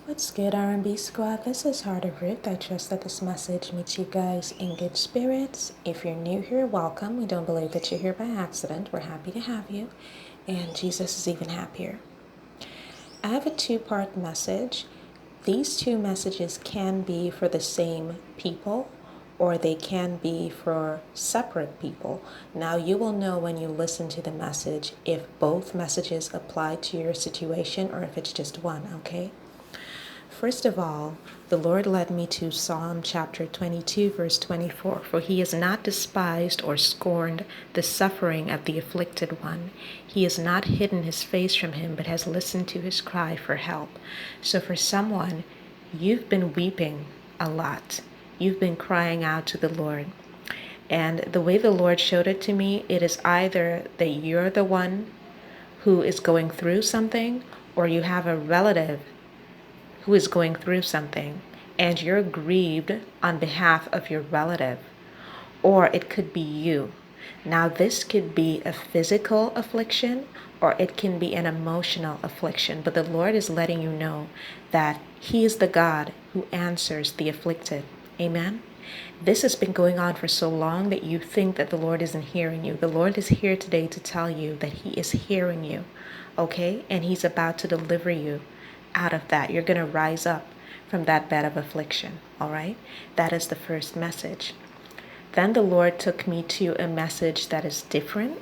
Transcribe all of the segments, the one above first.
What's good, R&B Squad? This is Heart of Ruth. I trust that this message meets you guys in good spirits. If you're new here, welcome. We don't believe that you're here by accident. We're happy to have you, and Jesus is even happier. I have a two-part message. These two messages can be for the same people, or they can be for separate people. Now, you will know when you listen to the message if both messages apply to your situation or if it's just one, okay? First of all, the Lord led me to Psalm chapter 22, verse 24. For he has not despised or scorned the suffering of the afflicted one. He has not hidden his face from him, but has listened to his cry for help. So for someone, you've been weeping a lot. You've been crying out to the Lord. And the way the Lord showed it to me, it is either that you're the one who is going through something, or you have a relative who is going through something and you're grieved on behalf of your relative, or it could be you. Now, this could be a physical affliction or it can be an emotional affliction, but the Lord is letting you know that He is the God who answers the afflicted. Amen. This has been going on for so long that you think that the Lord isn't hearing you. The Lord is here today to tell you that He is hearing you, okay? And He's about to deliver you out of that. You're going to rise up from that bed of affliction, all right? That is the first message. Then the Lord took me to a message that is different.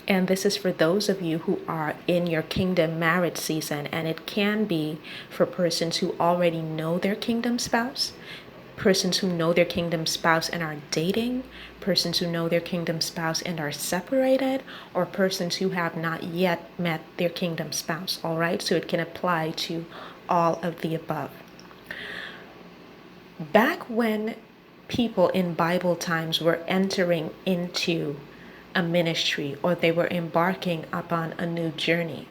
And this is for those of you who are in your kingdom marriage season. And it can be for persons who already know their kingdom spouse, persons who know their kingdom spouse and are dating, persons who know their kingdom spouse and are separated, or persons who have not yet met their kingdom spouse, all right? So it can apply to all of the above. Back when people in Bible times were entering into a ministry or they were embarking upon a new journey,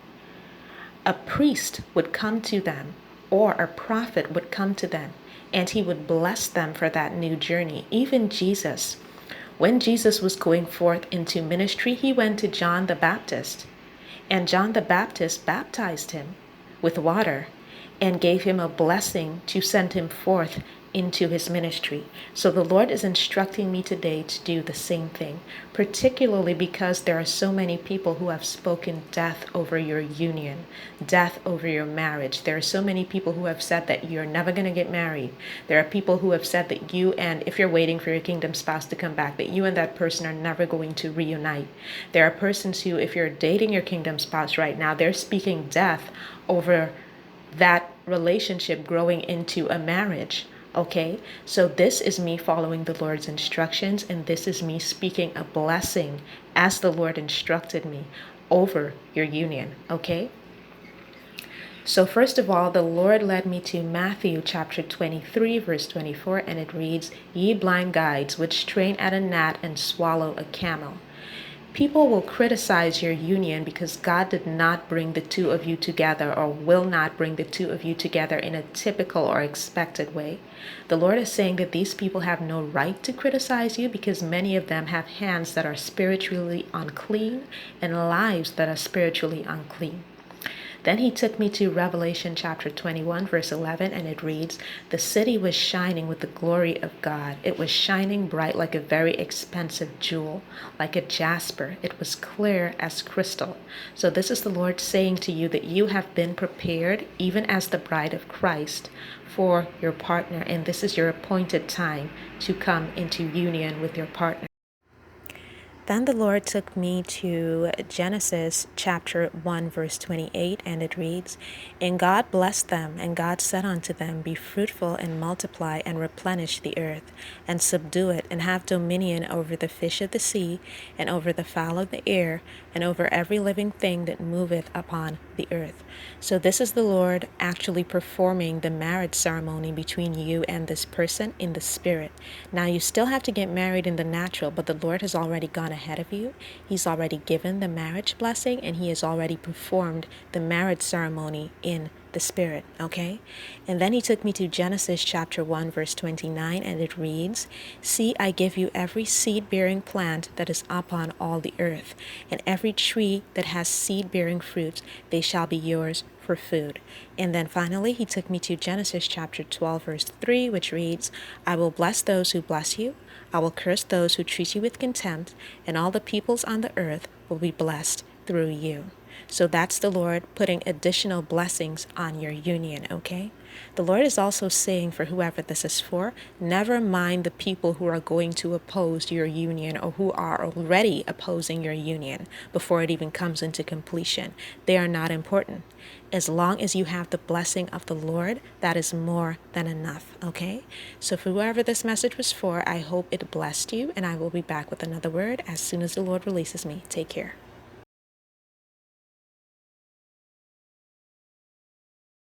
a priest would come to them or a prophet would come to them and he would bless them for that new journey. Even Jesus, when Jesus was going forth into ministry, he went to John the Baptist, and John the Baptist baptized him with water and gave him a blessing to send him forth into his ministry. So the Lord is instructing me today to do the same thing, particularly because there are so many people who have spoken death over your union, death over your marriage. There are so many people who have said that you're never going to get married. There are people who have said that you, and if you're waiting for your kingdom spouse to come back, that you and that person are never going to reunite. There are persons who, if you're dating your kingdom spouse right now, they're speaking death over that relationship growing into a marriage. Okay, so this is me following the Lord's instructions, and this is me speaking a blessing as the Lord instructed me over your union. Okay, so first of all, the Lord led me to Matthew chapter 23, verse 24, and it reads, "Ye blind guides, which strain at a gnat and swallow a camel." People will criticize your union because God did not bring the two of you together, or will not bring the two of you together in a typical or expected way. The Lord is saying that these people have no right to criticize you because many of them have hands that are spiritually unclean and lives that are spiritually unclean. Then he took me to Revelation chapter 21, verse 11, and it reads, "The city was shining with the glory of God. It was shining bright like a very expensive jewel, like a jasper. It was clear as crystal." So this is the Lord saying to you that you have been prepared, even as the bride of Christ, for your partner, and this is your appointed time to come into union with your partner. Then the Lord took me to Genesis chapter 1, verse 28, and it reads, "And God blessed them, and God said unto them, Be fruitful, and multiply, and replenish the earth, and subdue it, and have dominion over the fish of the sea, and over the fowl of the air, and over every living thing that moveth upon the earth." So this is the Lord actually performing the marriage ceremony between you and this person in the spirit. Now, you still have to get married in the natural, but the Lord has already gone ahead of you. He's already given the marriage blessing, and he has already performed the marriage ceremony in the Spirit, okay? And then he took me to Genesis chapter 1, verse 29, and it reads, "See, I give you every seed-bearing plant that is upon all the earth, and every tree that has seed-bearing fruits, they shall be yours for food." And then finally, he took me to Genesis chapter 12, verse 3, which reads, "I will bless those who bless you. I will curse those who treat you with contempt, and all the peoples on the earth will be blessed through you." So that's the Lord putting additional blessings on your union, okay? The Lord is also saying, for whoever this is for, never mind the people who are going to oppose your union or who are already opposing your union before it even comes into completion. They are not important. As long as you have the blessing of the Lord, that is more than enough, okay? So for whoever this message was for, I hope it blessed you, and I will be back with another word as soon as the Lord releases me. Take care.